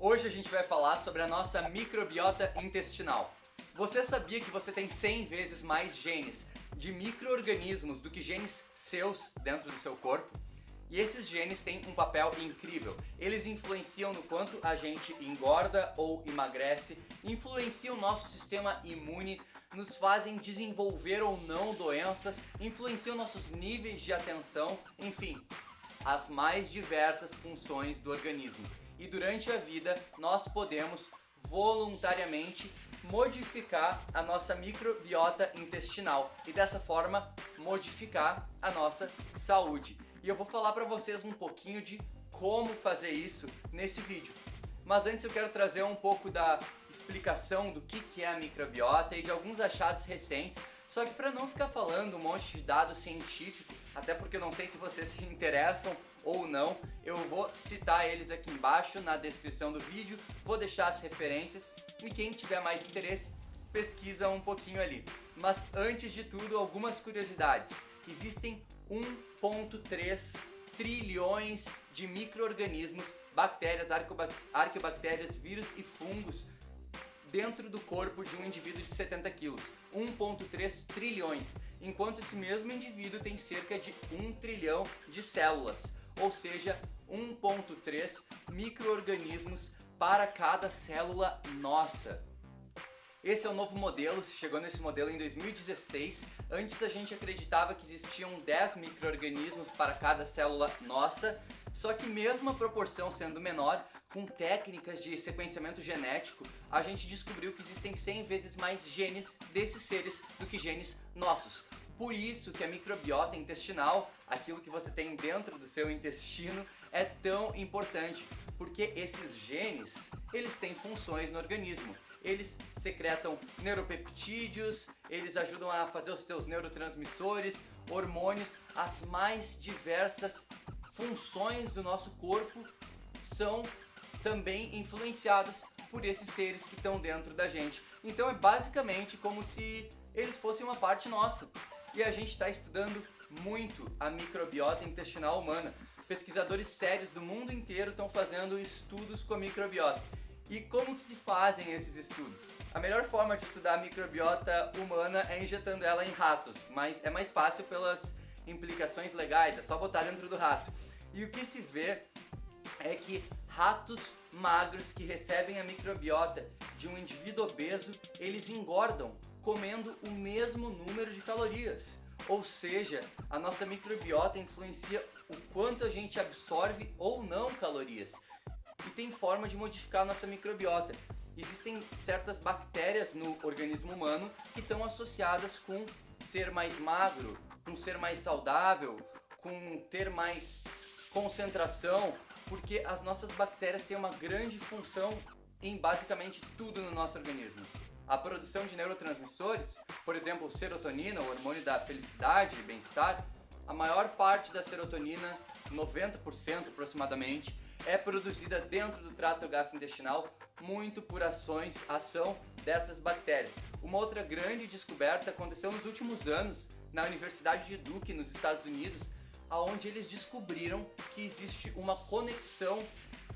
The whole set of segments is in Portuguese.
Hoje a gente vai falar sobre a nossa microbiota intestinal. Você sabia que você tem 100 vezes mais genes de micro-organismos do que genes seus dentro do seu corpo? E esses genes têm um papel incrível. Eles influenciam no quanto a gente engorda ou emagrece, influenciam o nosso sistema imune, nos fazem desenvolver ou não doenças, influenciam nossos níveis de atenção, enfim, as mais diversas funções do organismo. E durante a vida nós podemos voluntariamente modificar a nossa microbiota intestinal e dessa forma modificar a nossa saúde. E eu vou falar para vocês um pouquinho de como fazer isso nesse vídeo. Mas antes eu quero trazer um pouco da explicação do que é a microbiota e de alguns achados recentes. Só que para não ficar falando um monte de dados científicos, até porque eu não sei se vocês se interessam ou não, eu vou citar eles aqui embaixo na descrição do vídeo, vou deixar as referências e quem tiver mais interesse, pesquisa um pouquinho ali. Mas antes de tudo, algumas curiosidades. Existem 1,3 trilhões de micro-organismos, bactérias, arqueobactérias, vírus e fungos dentro do corpo de um indivíduo de 70 quilos. 1,3 trilhões, enquanto esse mesmo indivíduo tem cerca de 1 trilhão de células, ou seja, 1,3 micro-organismos para cada célula nossa. Esse é o novo modelo, se chegou nesse modelo em 2016. Antes a gente acreditava que existiam 10 micro-organismos para cada célula nossa, só que mesmo a proporção sendo menor, com técnicas de sequenciamento genético, a gente descobriu que existem 100 vezes mais genes desses seres do que genes nossos. Por isso que a microbiota intestinal, aquilo que você tem dentro do seu intestino, é tão importante, porque esses genes, eles têm funções no organismo. Eles secretam neuropeptídeos, eles ajudam a fazer os teus neurotransmissores, hormônios, as mais diversas funções do nosso corpo são também influenciadas por esses seres que estão dentro da gente. Então é basicamente como se eles fossem uma parte nossa. E a gente está estudando muito a microbiota intestinal humana. Pesquisadores sérios do mundo inteiro estão fazendo estudos com a microbiota. E como que se fazem esses estudos? A melhor forma de estudar a microbiota humana é injetando ela em ratos, mas é mais fácil pelas implicações legais, é só botar dentro do rato. E o que se vê é que ratos magros que recebem a microbiota de um indivíduo obeso, eles engordam comendo o mesmo número de calorias. Ou seja, a nossa microbiota influencia o quanto a gente absorve ou não calorias. E tem forma de modificar a nossa microbiota. Existem certas bactérias no organismo humano que estão associadas com ser mais magro, com ser mais saudável, com ter mais concentração, porque as nossas bactérias têm uma grande função em basicamente tudo no nosso organismo. A produção de neurotransmissores, por exemplo, serotonina, o hormônio da felicidade e bem-estar, a maior parte da serotonina, 90% aproximadamente, é produzida dentro do trato gastrointestinal, muito por ação dessas bactérias. Uma outra grande descoberta aconteceu nos últimos anos na Universidade de Duke, nos Estados Unidos, onde eles descobriram que existe uma conexão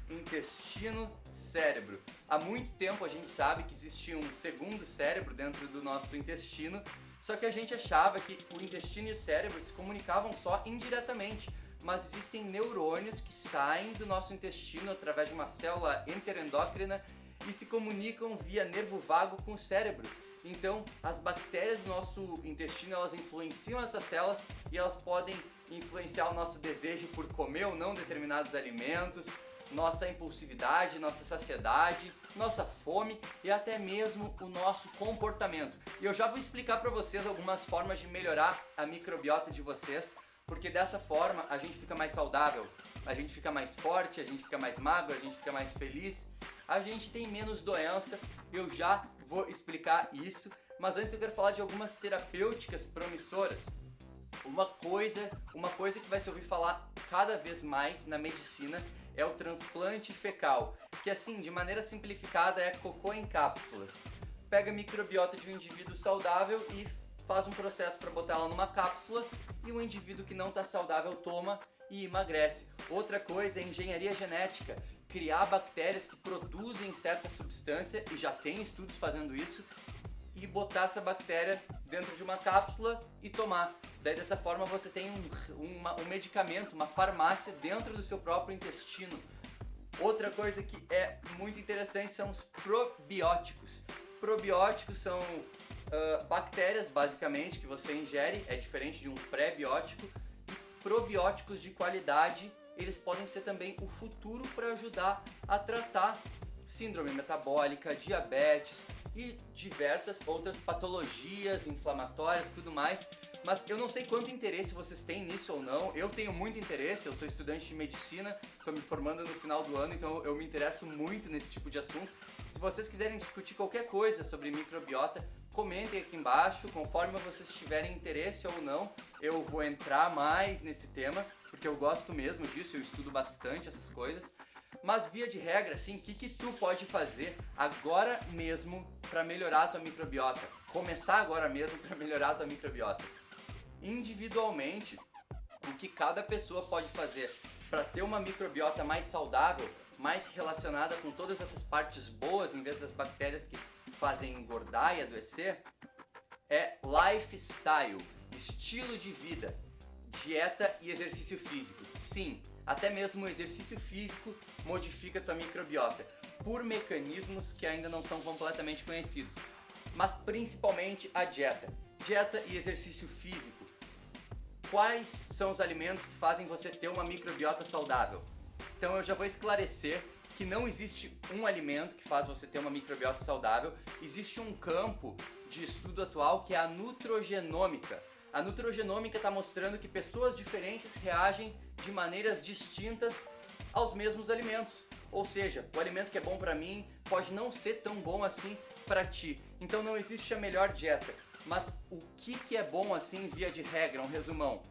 intestino-cérebro. Há muito tempo a gente sabe que existe um segundo cérebro dentro do nosso intestino, só que a gente achava que o intestino e o cérebro se comunicavam só indiretamente. Mas existem neurônios que saem do nosso intestino através de uma célula enteroendócrina e se comunicam via nervo vago com o cérebro. Então, as bactérias do nosso intestino, elas influenciam essas células e elas podem influenciar o nosso desejo por comer ou não determinados alimentos, nossa impulsividade, nossa saciedade, nossa fome e até mesmo o nosso comportamento. E eu já vou explicar para vocês algumas formas de melhorar a microbiota de vocês, porque dessa forma a gente fica mais saudável, a gente fica mais forte, a gente fica mais magro, a gente fica mais feliz, a gente tem menos doença. Eu já vou explicar isso, mas antes eu quero falar de algumas terapêuticas promissoras. Uma coisa que vai se ouvir falar cada vez mais na medicina é o transplante fecal, que assim, de maneira simplificada, é cocô em cápsulas. Pega a microbiota de um indivíduo saudável e faz um processo para botar ela numa cápsula e um indivíduo que não está saudável toma e emagrece. Outra coisa é engenharia genética, criar bactérias que produzem certa substância, e já tem estudos fazendo isso, e botar essa bactéria dentro de uma cápsula e tomar. Daí dessa forma você tem um medicamento, uma farmácia dentro do seu próprio intestino. Outra coisa que é muito interessante são os probióticos. Probióticos são bactérias basicamente que você ingere, é diferente de um pré-biótico. E probióticos de qualidade, eles podem ser também o futuro para ajudar a tratar síndrome metabólica, diabetes e diversas outras patologias inflamatórias e tudo mais. Mas eu não sei quanto interesse vocês têm nisso ou não. Eu tenho muito interesse, eu sou estudante de medicina, estou me formando no final do ano, então eu me interesso muito nesse tipo de assunto. Se vocês quiserem discutir qualquer coisa sobre microbiota, comentem aqui embaixo, conforme vocês tiverem interesse ou não, eu vou entrar mais nesse tema, porque eu gosto mesmo disso, eu estudo bastante essas coisas. Mas via de regra, assim, o que tu pode fazer agora mesmo para melhorar a tua microbiota? Começar agora mesmo para melhorar a tua microbiota. Individualmente, o que cada pessoa pode fazer para ter uma microbiota mais saudável, mais relacionada com todas essas partes boas, em vez das bactérias que fazem engordar e adoecer, é lifestyle, estilo de vida, dieta e exercício físico. Sim, até mesmo o exercício físico modifica a tua microbiota por mecanismos que ainda não são completamente conhecidos. Mas principalmente a dieta. Dieta e exercício físico. Quais são os alimentos que fazem você ter uma microbiota saudável? Então eu já vou esclarecer que não existe um alimento que faz você ter uma microbiota saudável. Existe um campo de estudo atual que é a nutrogenômica. A nutrogenômica está mostrando que pessoas diferentes reagem de maneiras distintas aos mesmos alimentos. Ou seja, o alimento que é bom para mim pode não ser tão bom assim para ti. Então não existe a melhor dieta. Mas o que é bom assim via de regra, um resumão?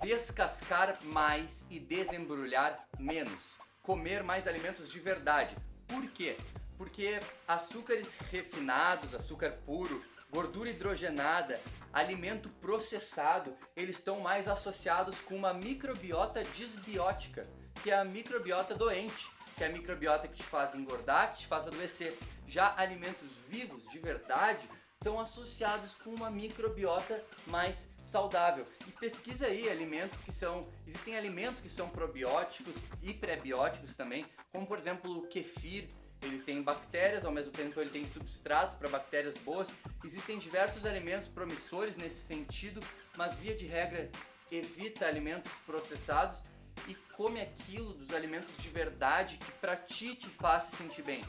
Descascar mais e desembrulhar menos. Comer mais alimentos de verdade. Por quê? Porque açúcares refinados, açúcar puro, gordura hidrogenada, alimento processado, eles estão mais associados com uma microbiota disbiótica, que é a microbiota doente, que é a microbiota que te faz engordar, que te faz adoecer. Já alimentos vivos, de verdade, estão associados com uma microbiota mais saudável. E pesquisa aí alimentos que são... Existem alimentos que são probióticos e prebióticos também, como por exemplo o kefir. Ele tem bactérias, ao mesmo tempo ele tem substrato para bactérias boas. Existem diversos alimentos promissores nesse sentido, mas via de regra evita alimentos processados e come aquilo dos alimentos de verdade que para ti te faz se sentir bem.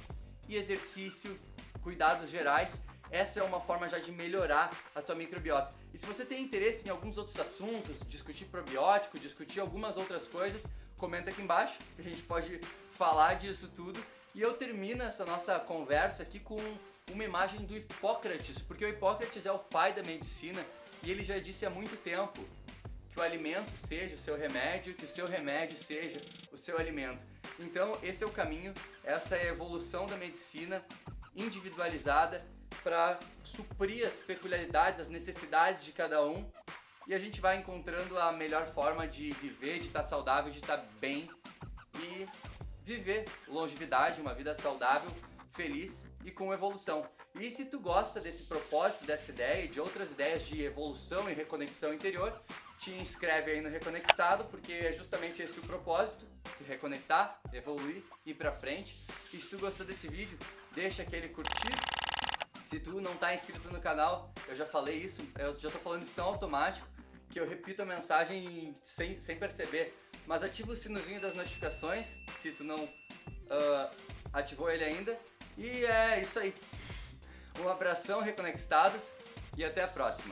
E exercício, cuidados gerais, essa é uma forma já de melhorar a tua microbiota. E se você tem interesse em alguns outros assuntos, discutir probiótico, discutir algumas outras coisas, comenta aqui embaixo, que a gente pode falar disso tudo. E eu termino essa nossa conversa aqui com uma imagem do Hipócrates, porque o Hipócrates é o pai da medicina e ele já disse há muito tempo que o alimento seja o seu remédio, que o seu remédio seja o seu alimento. Então esse é o caminho, essa é a evolução da medicina individualizada para suprir as peculiaridades, as necessidades de cada um, e a gente vai encontrando a melhor forma de viver, de estar saudável, de estar bem e viver longevidade, uma vida saudável, feliz e com evolução. E se tu gosta desse propósito, dessa ideia e de outras ideias de evolução e reconexão interior, te inscreve aí no Reconectado, porque é justamente esse o propósito, se reconectar, evoluir, ir pra frente. E se tu gostou desse vídeo, deixa aquele curtir. Se tu não tá inscrito no canal, eu já falei isso, eu já tô falando isso tão automático que eu repito a mensagem sem perceber. Mas ativa o sinozinho das notificações, se tu não ativou ele ainda. E é isso aí. Um abração, Reconectados, e até a próxima.